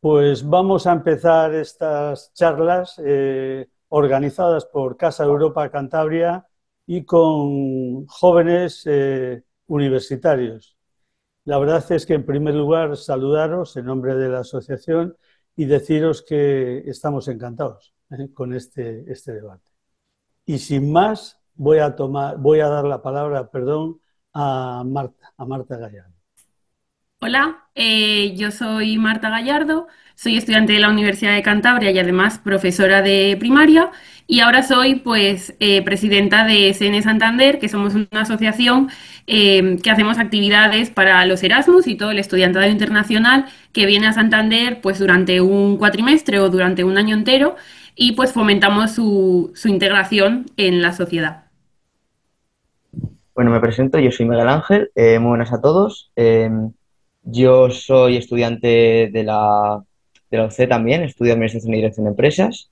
Pues vamos a empezar estas charlas organizadas por Casa Europa Cantabria y con jóvenes universitarios. La verdad es que, en primer lugar, saludaros en nombre de la asociación y deciros que estamos encantados con este debate. Y sin más, voy a dar la palabra, a Marta Gallardo. Hola, yo soy Marta Gallardo, soy estudiante de la Universidad de Cantabria y además profesora de primaria y ahora soy presidenta de SN Santander, que somos una asociación que hacemos actividades para los Erasmus y todo el estudiantado internacional que viene a Santander pues durante un cuatrimestre o durante un año entero y pues fomentamos su integración en la sociedad. Bueno, me presento, yo soy Miguel Ángel, muy buenas a todos. Yo soy estudiante de la UC también, estudio Administración y Dirección de Empresas.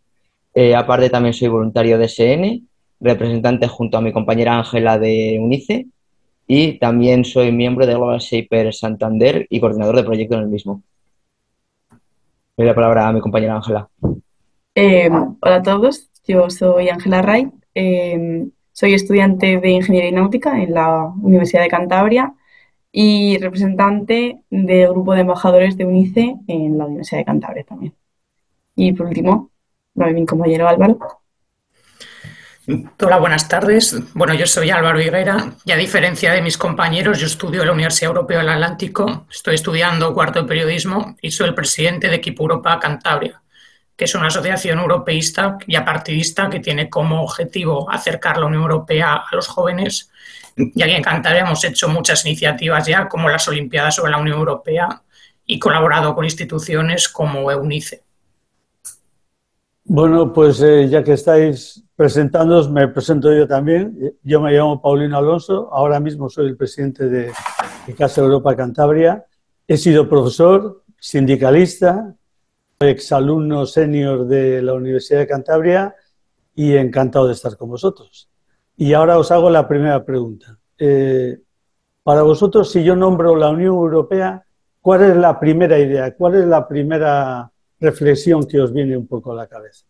Aparte también soy voluntario de SN, representante junto a mi compañera Ángela de UNICE y también soy miembro de Global Shaper Santander y coordinador de proyecto en el mismo. Doy la palabra a mi compañera Ángela. Hola a todos, yo soy Ángela Ray, soy estudiante de Ingeniería Náutica en la Universidad de Cantabria y representante del grupo de embajadores de UNICE en la Universidad de Cantabria también. Y por último, mi compañero Álvaro. Hola, buenas tardes. Bueno, yo soy Álvaro Higuera y a diferencia de mis compañeros, yo estudio en la Universidad Europea del Atlántico, estoy estudiando cuarto de periodismo y soy el presidente de Equipo Europa Cantabria, que es una asociación europeísta y apartidista que tiene como objetivo acercar la Unión Europea a los jóvenes. Y aquí en Cantabria hemos hecho muchas iniciativas ya, como las Olimpiadas sobre la Unión Europea, y colaborado con instituciones como EUNICE. Bueno, pues ya que estáis presentándoos, me presento yo también. Yo me llamo Paulino Alonso, ahora mismo soy el presidente de Casa Europa Cantabria. He sido profesor, sindicalista, exalumno senior de la Universidad de Cantabria y encantado de estar con vosotros. Y ahora os hago la primera pregunta. Para vosotros, si yo nombro la Unión Europea, ¿cuál es la primera idea? ¿Cuál es la primera reflexión que os viene un poco a la cabeza?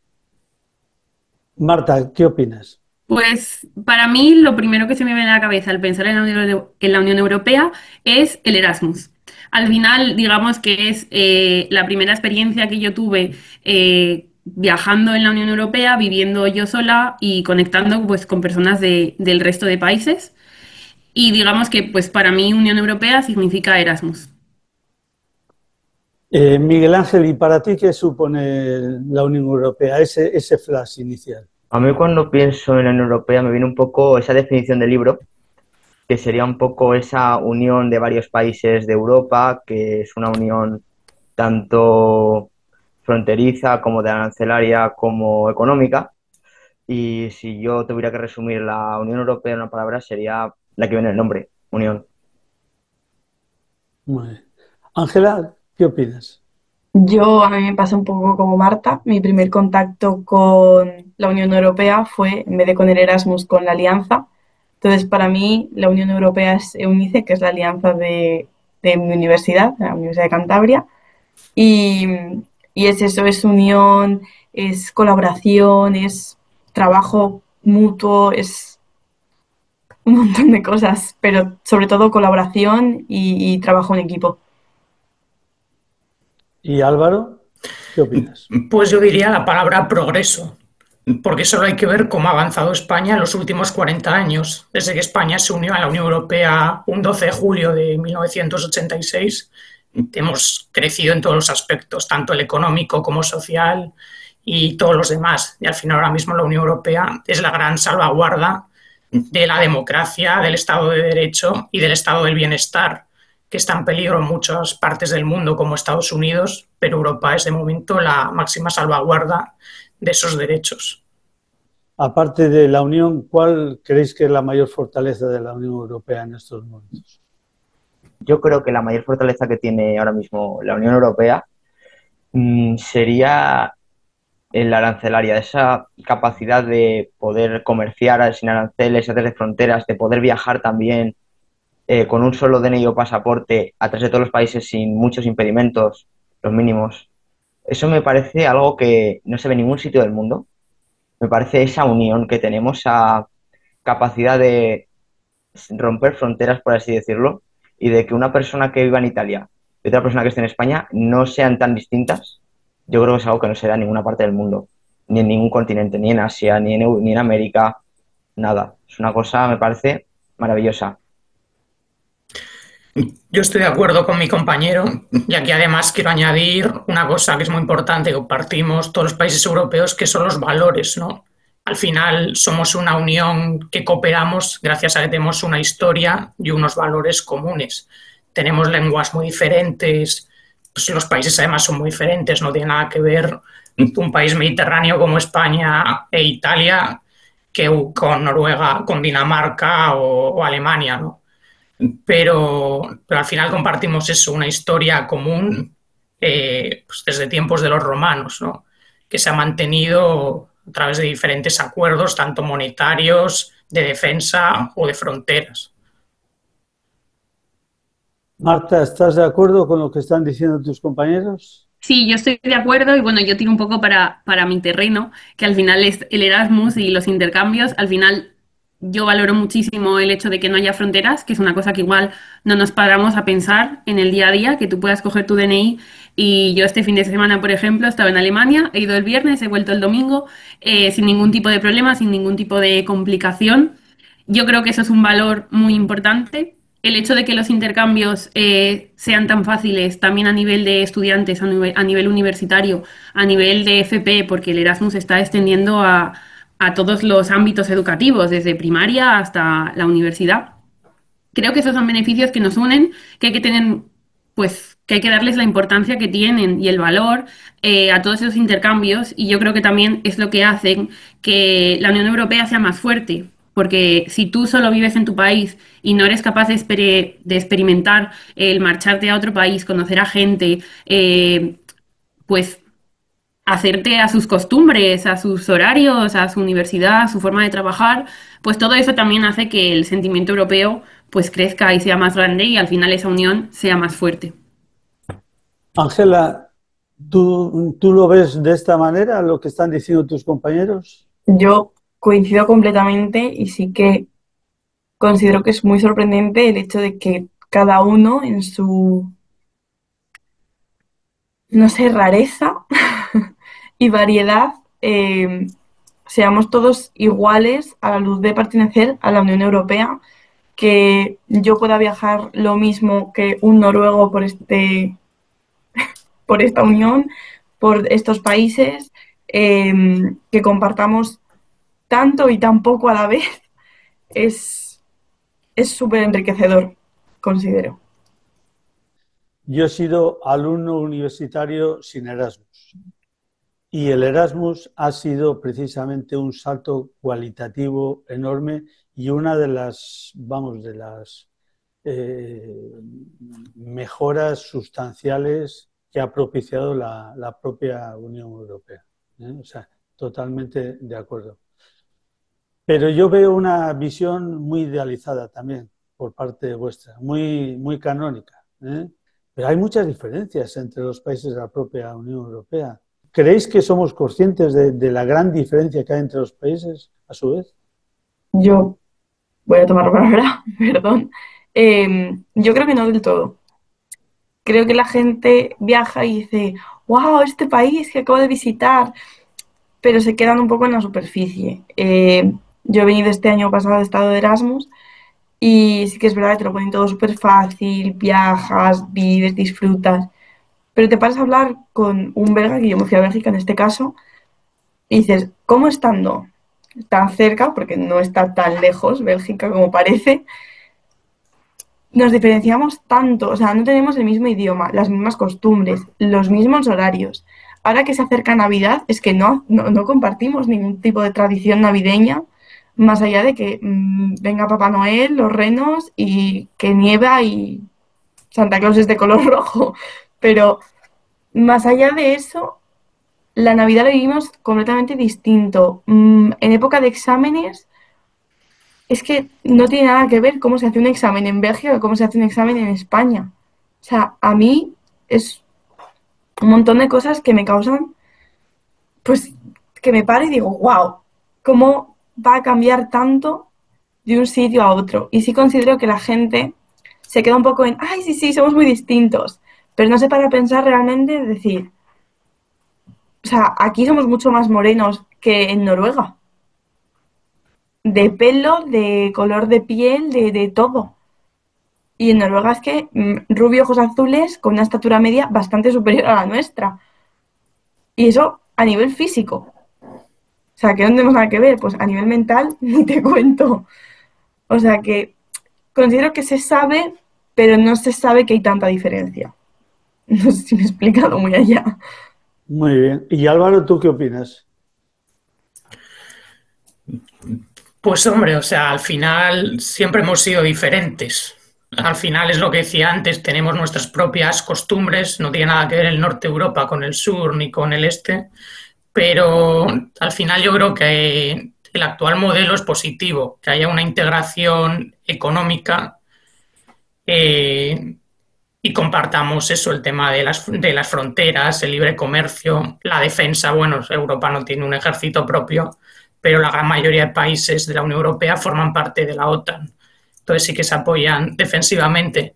Marta, ¿qué opinas? Pues para mí lo primero que se me viene a la cabeza al pensar en la Unión Europea es el Erasmus. Al final, digamos que es la primera experiencia que yo tuve viajando en la Unión Europea, viviendo yo sola y conectando pues, con personas del resto de países. Y digamos que pues para mí Unión Europea significa Erasmus. Miguel Ángel, ¿y para ti qué supone la Unión Europea, ese flash inicial? A mí cuando pienso en la Unión Europea me viene un poco esa definición del libro, que sería un poco esa unión de varios países de Europa, que es una unión tanto fronteriza como de arancelaria como económica. Y si yo tuviera que resumir la Unión Europea en una palabra, sería la que viene en el nombre, unión. Muy bien. Ángela, ¿qué opinas? A mí me pasa un poco como Marta. Mi primer contacto con la Unión Europea fue, en vez de con el Erasmus, con la Alianza. Entonces, para mí, la Unión Europea es EUNICE, que es la alianza de mi universidad, la Universidad de Cantabria. Y, y es eso, es unión, es colaboración, es trabajo mutuo, es un montón de cosas, pero sobre todo colaboración y trabajo en equipo. ¿Y Álvaro, qué opinas? Pues yo diría la palabra progreso, porque solo hay que ver cómo ha avanzado España en los últimos 40 años, desde que España se unió a la Unión Europea un 12 de julio de 1986. Hemos crecido en todos los aspectos, tanto el económico como social y todos los demás. Y al final ahora mismo la Unión Europea es la gran salvaguarda de la democracia, del Estado de Derecho y del Estado del Bienestar, que está en peligro en muchas partes del mundo como Estados Unidos, pero Europa es de momento la máxima salvaguarda de esos derechos. Aparte de la Unión, ¿cuál creéis que es la mayor fortaleza de la Unión Europea en estos momentos? Yo creo que la mayor fortaleza que tiene ahora mismo la Unión Europea sería en la arancelaria, esa capacidad de poder comerciar sin aranceles, a través de fronteras, de poder viajar también con un solo DNI o pasaporte a través de todos los países sin muchos impedimentos, los mínimos. Eso me parece algo que no se ve en ningún sitio del mundo. Me parece esa unión que tenemos, esa capacidad de romper fronteras, por así decirlo, y de que una persona que viva en Italia y otra persona que esté en España no sean tan distintas. Yo creo que es algo que no se da en ninguna parte del mundo, ni en ningún continente, ni en Asia, ni en América, nada. Es una cosa, me parece, maravillosa. Yo estoy de acuerdo con mi compañero, y aquí además quiero añadir una cosa que es muy importante, que compartimos todos los países europeos, que son los valores, ¿no? Al final somos una unión que cooperamos gracias a que tenemos una historia y unos valores comunes. Tenemos lenguas muy diferentes, pues los países además son muy diferentes, no tiene nada que ver un país mediterráneo como España e Italia que con Noruega, con Dinamarca o Alemania, ¿no? Pero al final compartimos eso, una historia común pues desde tiempos de los romanos, ¿no? Que se ha mantenido a través de diferentes acuerdos, tanto monetarios, de defensa o de fronteras. Marta, ¿estás de acuerdo con lo que están diciendo tus compañeros? Sí, yo estoy de acuerdo y bueno, yo tiro un poco para mi terreno, que al final es el Erasmus y los intercambios. Al final yo valoro muchísimo el hecho de que no haya fronteras, que es una cosa que igual no nos paramos a pensar en el día a día, que tú puedas coger tu DNI. Y yo este fin de semana, por ejemplo, estaba en Alemania, he ido el viernes, he vuelto el domingo, sin ningún tipo de problema, sin ningún tipo de complicación. Yo creo que eso es un valor muy importante. El hecho de que los intercambios sean tan fáciles también a nivel de estudiantes, a nivel universitario, a nivel de FP, porque el Erasmus se está extendiendo a todos los ámbitos educativos, desde primaria hasta la universidad. Creo que esos son beneficios que nos unen, que hay que tener, pues, que hay que darles la importancia que tienen y el valor a todos esos intercambios. Y yo creo que también es lo que hacen que la Unión Europea sea más fuerte. Porque si tú solo vives en tu país y no eres capaz de experimentar el marcharte a otro país, conocer a gente, pues hacerte a sus costumbres, a sus horarios, a su universidad, a su forma de trabajar, pues todo eso también hace que el sentimiento europeo pues crezca y sea más grande y al final esa unión sea más fuerte. Ángela, ¿tú lo ves de esta manera, lo que están diciendo tus compañeros? Yo coincido completamente y sí que considero que es muy sorprendente el hecho de que cada uno en su, no sé, rareza y variedad seamos todos iguales a la luz de pertenecer a la Unión Europea, que yo pueda viajar lo mismo que un noruego por esta unión, por estos países, que compartamos tanto y tan poco a la vez, es súper enriquecedor, considero. Yo he sido alumno universitario sin Erasmus y el Erasmus ha sido precisamente un salto cualitativo enorme y una de las, vamos, de las mejoras sustanciales que ha propiciado la propia Unión Europea. O sea, totalmente de acuerdo. Pero yo veo una visión muy idealizada también por parte vuestra, muy canónica. Pero hay muchas diferencias entre los países de la propia Unión Europea. ¿Creéis que somos conscientes de la gran diferencia que hay entre los países, a su vez? Yo voy a tomar la palabra, perdón. Yo creo que no del todo. Creo que la gente viaja y dice, wow, este país que acabo de visitar, pero se quedan un poco en la superficie. Yo he venido este año pasado de estado de Erasmus y sí que es verdad que te lo ponen todo súper fácil, viajas, vives, disfrutas, pero te paras a hablar con un belga, que yo me fui a Bélgica en este caso, y dices, ¿cómo estando tan cerca, porque no está tan lejos Bélgica como parece, nos diferenciamos tanto? O sea, no tenemos el mismo idioma, las mismas costumbres, los mismos horarios. Ahora que se acerca Navidad, es que no compartimos ningún tipo de tradición navideña, más allá de que venga Papá Noel, los renos y que nieva y Santa Claus es de color rojo. Pero más allá de eso, la Navidad la vivimos completamente distinto. En época de exámenes, es que no tiene nada que ver cómo se hace un examen en Bélgica o cómo se hace un examen en España. O sea, a mí es un montón de cosas que me causan, pues, que me paro y digo, wow, ¿cómo va a cambiar tanto de un sitio a otro? Y sí considero que la gente se queda un poco en, ay, sí, sí, somos muy distintos, pero no se para a pensar realmente, decir, o sea, aquí somos mucho más morenos que en Noruega, de pelo, de color de piel, de todo. Y en Noruega es que rubio, ojos azules, con una estatura media bastante superior a la nuestra. Y eso a nivel físico. O sea, que no tenemos nada que ver. Pues a nivel mental, ni te cuento. O sea que considero que se sabe, pero no se sabe que hay tanta diferencia. No sé si me he explicado muy allá. Muy bien. Y Álvaro, ¿tú qué opinas? Pues hombre, o sea, al final siempre hemos sido diferentes. Al final es lo que decía antes, tenemos nuestras propias costumbres, no tiene nada que ver el norte de Europa con el sur ni con el este, pero al final yo creo que el actual modelo es positivo, que haya una integración económica eh, y compartamos eso, el tema de las fronteras, el libre comercio, la defensa. Bueno, Europa no tiene un ejército propio, pero la gran mayoría de países de la Unión Europea forman parte de la OTAN. Entonces sí que se apoyan defensivamente.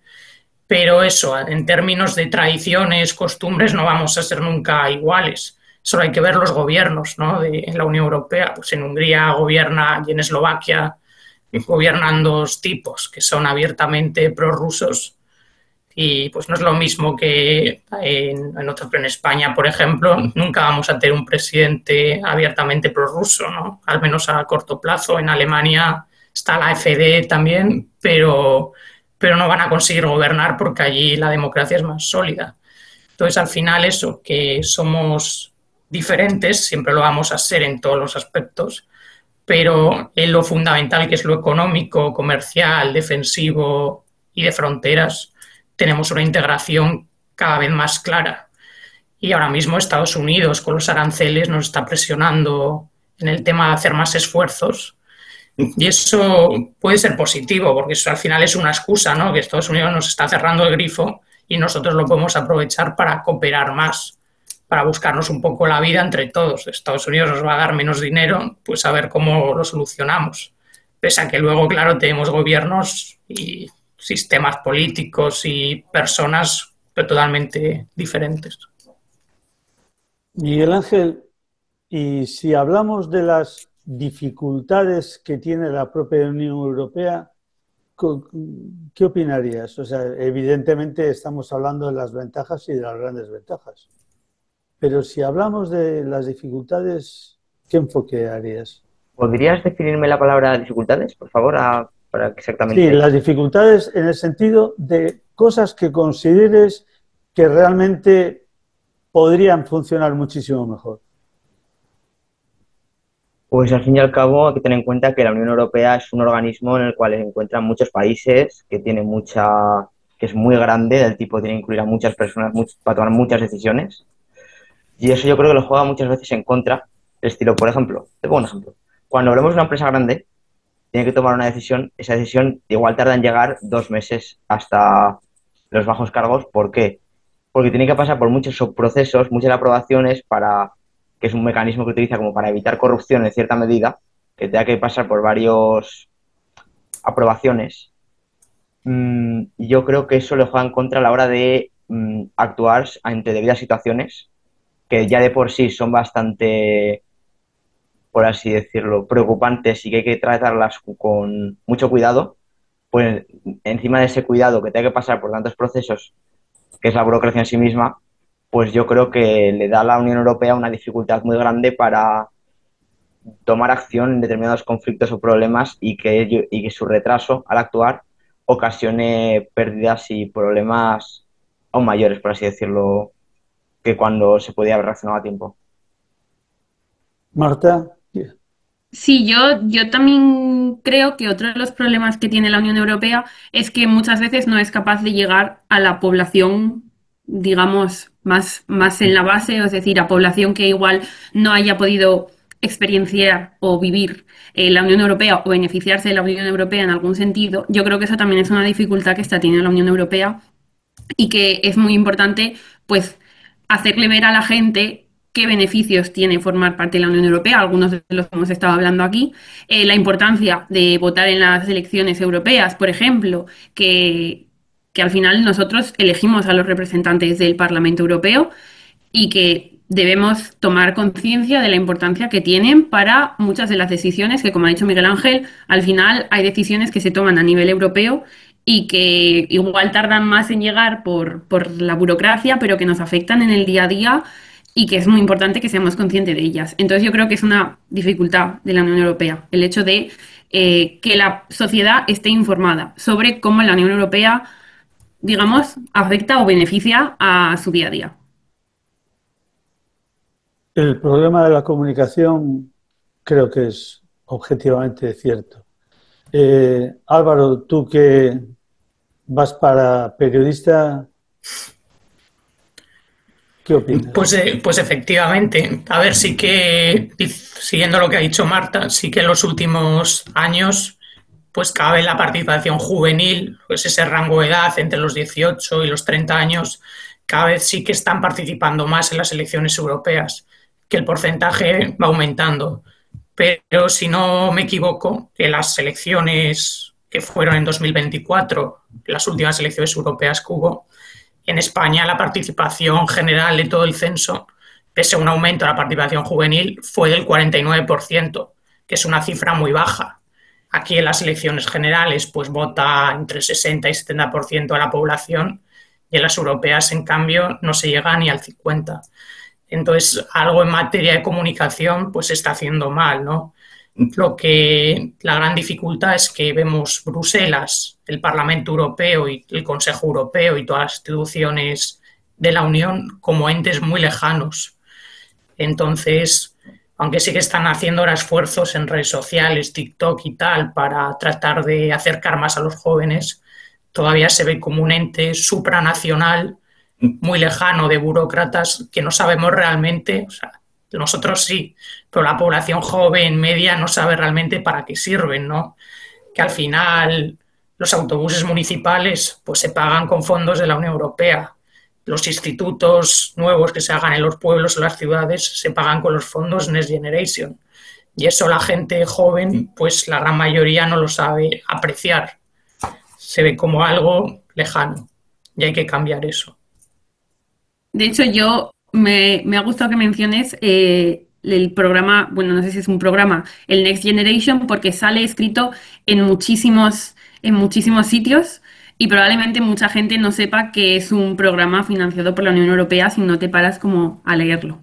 Pero eso, en términos de tradiciones, costumbres, no vamos a ser nunca iguales. Solo hay que ver los gobiernos, ¿no?, de la Unión Europea. Pues en Hungría gobierna y en Eslovaquia gobiernan dos tipos que son abiertamente prorrusos y pues no es lo mismo que en España, por ejemplo, nunca vamos a tener un presidente abiertamente prorruso, ¿no? Al menos a corto plazo. En Alemania está la AfD también, pero no van a conseguir gobernar porque allí la democracia es más sólida. Entonces, al final, eso, que somos diferentes, siempre lo vamos a ser en todos los aspectos, pero en lo fundamental, que es lo económico, comercial, defensivo y de fronteras, tenemos una integración cada vez más clara. Y ahora mismo Estados Unidos con los aranceles nos está presionando en el tema de hacer más esfuerzos. Y eso puede ser positivo, porque eso al final es una excusa, ¿no?, que Estados Unidos nos está cerrando el grifo y nosotros lo podemos aprovechar para cooperar más, para buscarnos un poco la vida entre todos. Estados Unidos nos va a dar menos dinero, pues a ver cómo lo solucionamos. Pese a que luego, claro, tenemos gobiernos y sistemas políticos y personas totalmente diferentes. Miguel Ángel, y si hablamos de las dificultades que tiene la propia Unión Europea, ¿qué opinarías? O sea, evidentemente estamos hablando de las ventajas y de las grandes ventajas. Pero si hablamos de las dificultades, ¿qué enfoque harías? ¿Podrías definirme la palabra dificultades, por favor, para exactamente? Sí, las dificultades en el sentido de cosas que consideres que realmente podrían funcionar muchísimo mejor. Pues al fin y al cabo hay que tener en cuenta que la Unión Europea es un organismo en el cual se encuentran muchos países, que tiene que es muy grande, del tipo tiene que incluir a muchas personas para tomar muchas decisiones. Y eso yo creo que lo juega muchas veces en contra. El estilo, por ejemplo, te pongo un ejemplo. Cuando hablamos de una empresa grande, tiene que tomar una decisión, esa decisión igual tarda en llegar 2 meses hasta los bajos cargos. ¿Por qué? Porque tiene que pasar por muchos procesos, muchas aprobaciones, que es un mecanismo que utiliza como para evitar corrupción en cierta medida, que tenga que pasar por varias aprobaciones. Y yo creo que eso le juega en contra a la hora de actuar ante debidas situaciones que ya de por sí son bastante, por así decirlo, preocupantes y que hay que tratarlas con mucho cuidado. Pues encima de ese cuidado que tenga que pasar por tantos procesos, que es la burocracia en sí misma, pues yo creo que le da a la Unión Europea una dificultad muy grande para tomar acción en determinados conflictos o problemas y que su retraso al actuar ocasione pérdidas y problemas aún mayores, por así decirlo, que cuando se podía haber reaccionado a tiempo. Marta. Sí, yo también creo que otro de los problemas que tiene la Unión Europea es que muchas veces no es capaz de llegar a la población, digamos, más en la base, es decir, a población que igual no haya podido experienciar o vivir la Unión Europea o beneficiarse de la Unión Europea en algún sentido. Yo creo que eso también es una dificultad que está teniendo la Unión Europea y que es muy importante, pues, hacerle ver a la gente qué beneficios tiene formar parte de la Unión Europea, algunos de los que hemos estado hablando aquí, la importancia de votar en las elecciones europeas, por ejemplo, que al final nosotros elegimos a los representantes del Parlamento Europeo y que debemos tomar conciencia de la importancia que tienen para muchas de las decisiones que, como ha dicho Miguel Ángel, al final hay decisiones que se toman a nivel europeo y que igual tardan más en llegar por la burocracia, pero que nos afectan en el día a día y que es muy importante que seamos conscientes de ellas. Entonces yo creo que es una dificultad de la Unión Europea, el hecho de que la sociedad esté informada sobre cómo la Unión Europea, digamos, afecta o beneficia a su día a día. El problema de la comunicación creo que es objetivamente cierto. Álvaro, tú que vas para periodista, ¿qué opinas? Pues efectivamente, a ver, sí que, siguiendo lo que ha dicho Marta, sí que en los últimos años, pues cada vez la participación juvenil, pues ese rango de edad entre los 18 y los 30 años, cada vez sí que están participando más en las elecciones europeas, que el porcentaje va aumentando. Pero si no me equivoco, que las elecciones que fueron en 2024, las últimas elecciones europeas que hubo, en España la participación general de todo el censo, pese a un aumento de la participación juvenil, fue del 49%, que es una cifra muy baja. Aquí en las elecciones generales pues vota entre 60 y 70% de la población y en las europeas, en cambio, no se llega ni al 50%. Entonces, algo en materia de comunicación pues se está haciendo mal, ¿no? La gran dificultad es que vemos Bruselas, el Parlamento Europeo y el Consejo Europeo y todas las instituciones de la Unión como entes muy lejanos. Entonces, aunque sí que están haciendo ahora esfuerzos en redes sociales, TikTok y tal, para tratar de acercar más a los jóvenes, todavía se ve como un ente supranacional muy lejano de burócratas que no sabemos realmente, o sea, nosotros sí, pero la población joven, media, no sabe realmente para qué sirven, ¿no? Que al final los autobuses municipales pues se pagan con fondos de la Unión Europea. Los institutos nuevos que se hagan en los pueblos o las ciudades se pagan con los fondos Next Generation. Y eso la gente joven, pues la gran mayoría no lo sabe apreciar. Se ve como algo lejano y hay que cambiar eso. De hecho, me ha gustado que menciones el programa, bueno, no sé si es un programa, el Next Generation, porque sale escrito en muchísimos sitios y probablemente mucha gente no sepa que es un programa financiado por la Unión Europea si no te paras como a leerlo.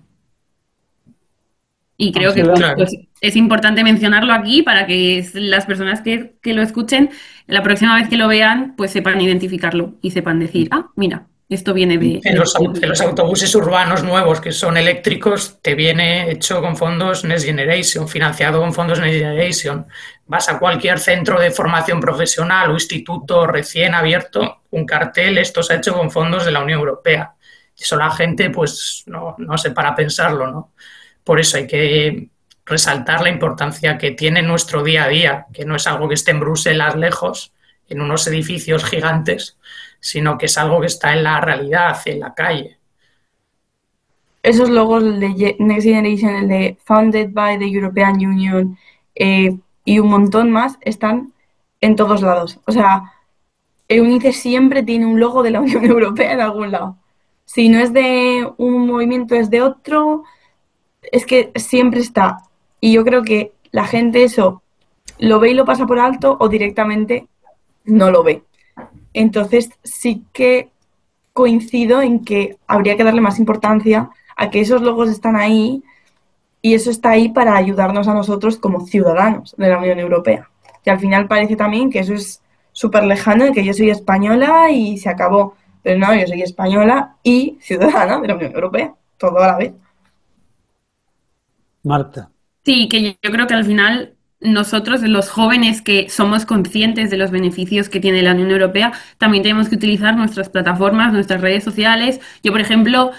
Y creo que pues, es importante mencionarlo aquí para que las personas que lo escuchen, la próxima vez que lo vean, pues sepan identificarlo y sepan decir, ah, mira. Esto viene de... En los autobuses urbanos nuevos que son eléctricos te viene hecho con fondos Next Generation, financiado con fondos Next Generation. Vas a cualquier centro de formación profesional o instituto recién abierto, un cartel, esto se ha hecho con fondos de la Unión Europea. Eso la gente pues no sé para pensarlo, ¿no? Por eso hay que resaltar la importancia que tiene nuestro día a día, que no es algo que esté en Bruselas lejos, en unos edificios gigantes, sino que es algo que está en la realidad, en la calle. Esos logos, el de Next Generation, el de Founded by the European Union y un montón más, están en todos lados. O sea, EUNICE siempre tiene un logo de la Unión Europea en algún lado. Si no es de un movimiento, es de otro, es que siempre está. Y yo creo que la gente eso lo ve y lo pasa por alto o directamente no lo ve. Entonces sí que coincido en que habría que darle más importancia a que esos logos están ahí y eso está ahí para ayudarnos a nosotros como ciudadanos de la Unión Europea. Y al final parece también que eso es súper lejano y que yo soy española y se acabó. Pero no, yo soy española y ciudadana de la Unión Europea, todo a la vez. Marta. Sí, que yo creo que al final nosotros, los jóvenes que somos conscientes de los beneficios que tiene la Unión Europea, también tenemos que utilizar nuestras plataformas, nuestras redes sociales. Yo, por ejemplo,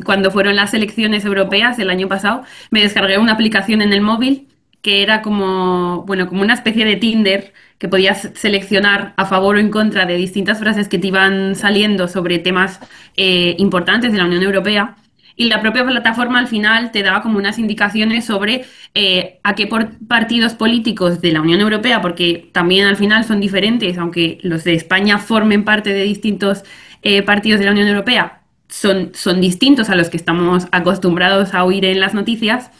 cuando fueron las elecciones europeas el año pasado, me descargué una aplicación en el móvil que era como, bueno, como una especie de Tinder, que podías seleccionar a favor o en contra de distintas frases que te iban saliendo sobre temas importantes de la Unión Europea. Y la propia plataforma al final te daba como unas indicaciones sobre a qué partidos políticos de la Unión Europea, porque también al final son diferentes, aunque los de España formen parte de distintos partidos de la Unión Europea, son distintos a los que estamos acostumbrados a oír en las noticias,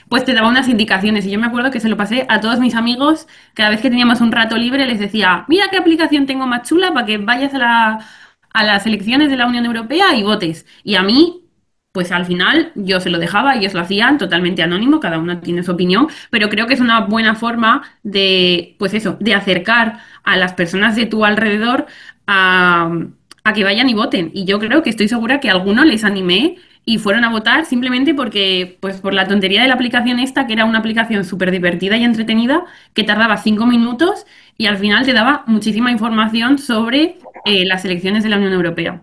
pues te daba unas indicaciones. Y yo me acuerdo que se lo pasé a todos mis amigos, cada vez que teníamos un rato libre les decía, mira qué aplicación tengo más chula para que vayas a las elecciones de la Unión Europea y votes. Y a mí, pues al final yo se lo dejaba, ellos lo hacían totalmente anónimo, cada uno tiene su opinión, pero creo que es una buena forma de, pues eso, de acercar a las personas de tu alrededor a que vayan y voten. Y yo creo que estoy segura que a algunos les animé y fueron a votar simplemente porque, pues por la tontería de la aplicación esta, que era una aplicación súper divertida y entretenida, que tardaba 5 minutos y al final te daba muchísima información sobre las elecciones de la Unión Europea.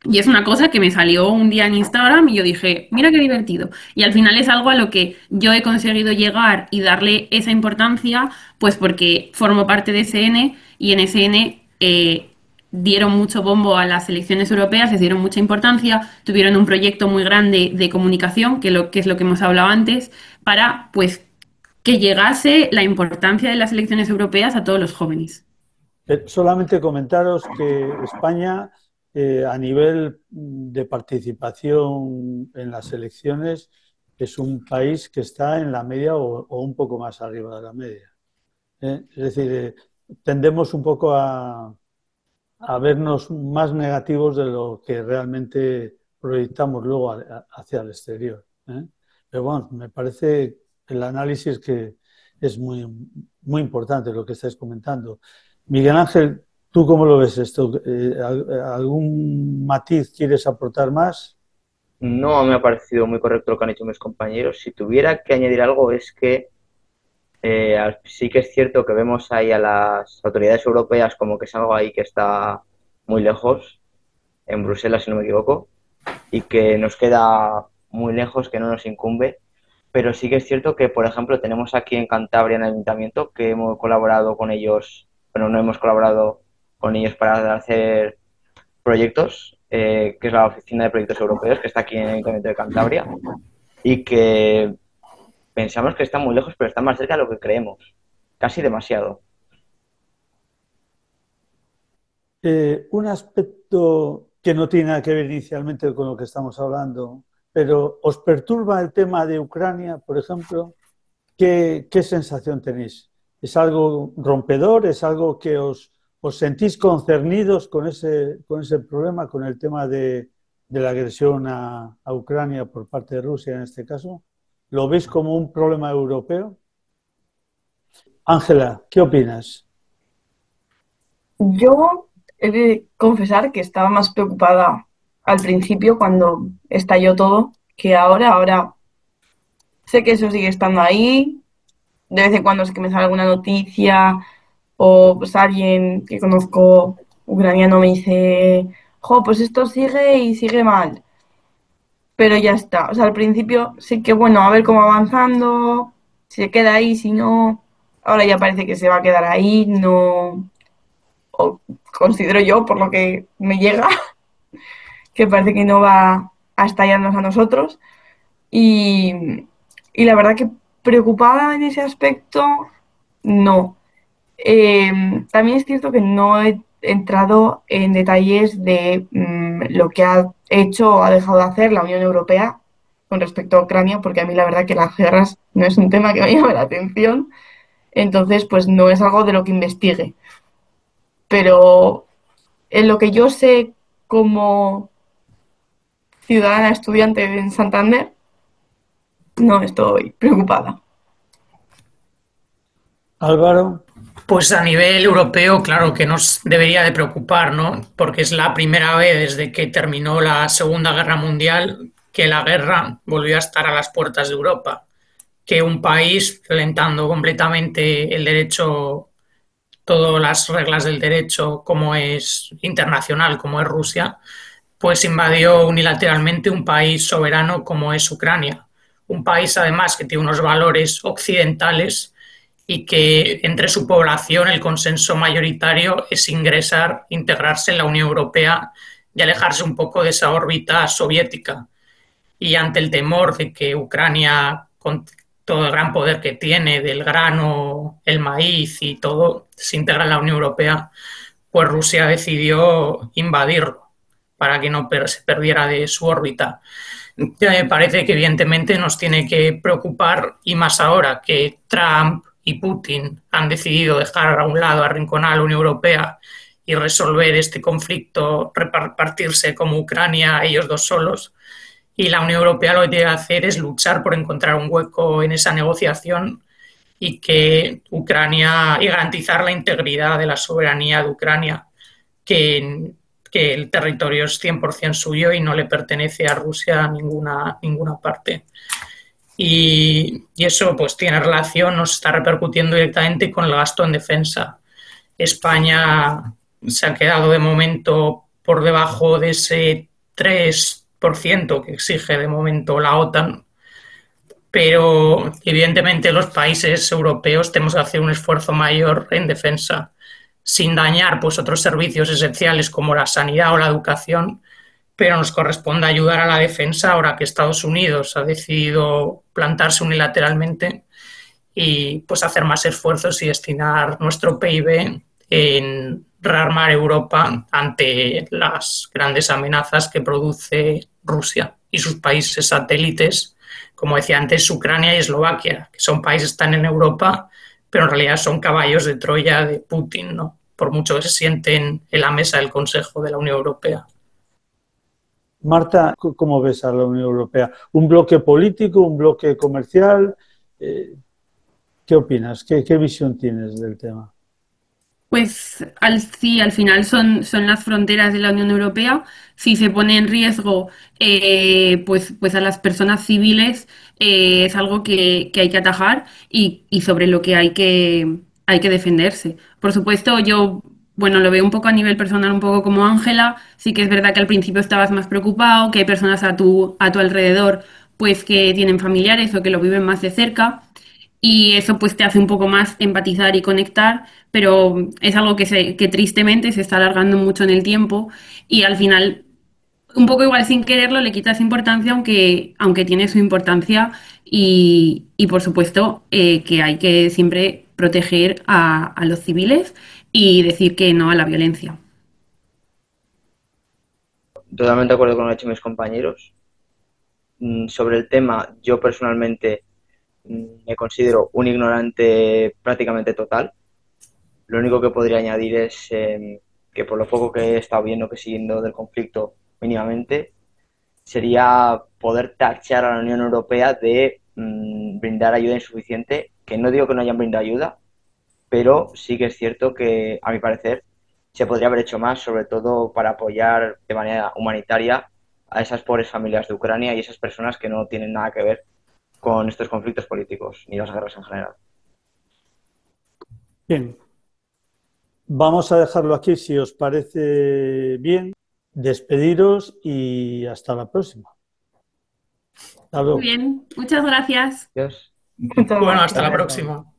Y es una cosa que me salió un día en Instagram y yo dije, mira qué divertido. Y al final es algo a lo que yo he conseguido llegar y darle esa importancia, pues porque formo parte de SN y en SN dieron mucho bombo a las elecciones europeas, les dieron mucha importancia, tuvieron un proyecto muy grande de comunicación, que es lo que hemos hablado antes, para pues que llegase la importancia de las elecciones europeas a todos los jóvenes. Solamente comentaros que España, a nivel de participación en las elecciones, es un país que está en la media o un poco más arriba de la media. Es decir, tendemos un poco a vernos más negativos de lo que realmente proyectamos luego hacia el exterior. Pero bueno, me parece el análisis que es muy, muy importante lo que estáis comentando. Miguel Ángel, ¿tú cómo lo ves esto? ¿Algún matiz quieres aportar más? No me ha parecido muy correcto lo que han hecho mis compañeros. Si tuviera que añadir algo es que sí que es cierto que vemos ahí a las autoridades europeas como que es algo ahí que está muy lejos, en Bruselas si no me equivoco, y que nos queda muy lejos, que no nos incumbe. Pero sí que es cierto que, por ejemplo, tenemos aquí en Cantabria, en el Ayuntamiento, que hemos colaborado con ellos, bueno, no hemos colaborado con ellos para hacer proyectos, que es la Oficina de Proyectos Europeos, que está aquí en el Ayuntamiento de Cantabria, y que pensamos que está muy lejos, pero está más cerca de lo que creemos, casi demasiado. Un aspecto que no tiene nada que ver inicialmente con lo que estamos hablando, pero ¿os perturba el tema de Ucrania, por ejemplo? ¿Qué sensación tenéis? ¿Es algo rompedor? ¿Es algo que os sentís concernidos con ese problema, con el tema de la agresión a Ucrania por parte de Rusia en este caso? ¿Lo veis como un problema europeo? Ángela, ¿qué opinas? Yo he de confesar que estaba más preocupada al principio cuando estalló todo que ahora. Ahora sé que eso sigue estando ahí. De vez en cuando sé que me sale alguna noticia o pues alguien que conozco ucraniano me dice, jo, pues esto sigue y sigue mal. Pero ya está. O sea, al principio sí que bueno, a ver cómo va avanzando, si se queda ahí, si no. Ahora ya parece que se va a quedar ahí, no. O considero yo, por lo que me llega, que parece que no va a estallarnos a nosotros. Y, y la verdad que preocupada en ese aspecto, no. También es cierto que no he entrado en detalles de lo que ha hecho o ha dejado de hacer la Unión Europea con respecto a Ucrania, porque a mí la verdad que las guerras no es un tema que me llame la atención, entonces pues no es algo de lo que investigue. Pero en lo que yo sé como ciudadana estudiante en Santander, no estoy preocupada. Álvaro. Pues a nivel europeo, claro que nos debería de preocupar, ¿no? Porque es la primera vez desde que terminó la Segunda Guerra Mundial que la guerra volvió a estar a las puertas de Europa. Que un país, violentando completamente el derecho, todas las reglas del derecho como es internacional, como es Rusia, pues invadió unilateralmente un país soberano como es Ucrania. Un país, además, que tiene unos valores occidentales y que entre su población el consenso mayoritario es integrarse en la Unión Europea y alejarse un poco de esa órbita soviética. Y ante el temor de que Ucrania, con todo el gran poder que tiene del grano, el maíz y todo, se integra en la Unión Europea, pues Rusia decidió invadirlo para que no se perdiera de su órbita. Me parece que evidentemente nos tiene que preocupar, y más ahora que Trump y Putin han decidido dejar a un lado, arrinconar a la Unión Europea y resolver este conflicto, repartirse como Ucrania ellos dos solos. Y la Unión Europea lo que tiene que hacer es luchar por encontrar un hueco en esa negociación y que Ucrania y garantizar la integridad de la soberanía de Ucrania, que el territorio es 100% suyo y no le pertenece a Rusia a ninguna parte. Y eso pues tiene relación, nos está repercutiendo directamente con el gasto en defensa. España se ha quedado de momento por debajo de ese 3% que exige de momento la OTAN, pero evidentemente los países europeos tenemos que hacer un esfuerzo mayor en defensa, sin dañar pues otros servicios esenciales como la sanidad o la educación, pero nos corresponde ayudar a la defensa ahora que Estados Unidos ha decidido plantarse unilateralmente y pues hacer más esfuerzos y destinar nuestro PIB en rearmar Europa ante las grandes amenazas que produce Rusia y sus países satélites, como decía antes, Ucrania y Eslovaquia, que son países que están en Europa, pero en realidad son caballos de Troya de Putin, ¿no? Por mucho que se sienten en la mesa del Consejo de la Unión Europea. Marta, ¿cómo ves a la Unión Europea? ¿Un bloque político, un bloque comercial? ¿Qué opinas? ¿Qué visión tienes del tema? Pues sí, al final son las fronteras de la Unión Europea. Si se pone en riesgo pues a las personas civiles, es algo que hay que atajar y sobre lo que hay que defenderse. Por supuesto, yo, bueno, lo veo un poco a nivel personal, un poco como Ángela. Sí que es verdad que al principio estabas más preocupado, que hay personas a tu alrededor pues que tienen familiares o que lo viven más de cerca. Y eso pues te hace un poco más empatizar y conectar, pero es algo que tristemente se está alargando mucho en el tiempo y al final, un poco igual sin quererlo, le quitas importancia aunque tiene su importancia y por supuesto que hay que siempre proteger a los civiles y decir que no a la violencia. Totalmente de acuerdo con lo que han hecho mis compañeros. Sobre el tema, yo personalmente me considero un ignorante prácticamente total. Lo único que podría añadir es que por lo poco que he estado viendo, que siguiendo del conflicto mínimamente, sería poder tachar a la Unión Europea de brindar ayuda insuficiente, que no digo que no hayan brindado ayuda, pero sí que es cierto que, a mi parecer, se podría haber hecho más, sobre todo para apoyar de manera humanitaria a esas pobres familias de Ucrania y esas personas que no tienen nada que ver con estos conflictos políticos ni las guerras en general. Bien, vamos a dejarlo aquí si os parece bien. Despediros y hasta la próxima. Hasta luego. Muy bien, muchas gracias. Adiós. Bueno, hasta la próxima.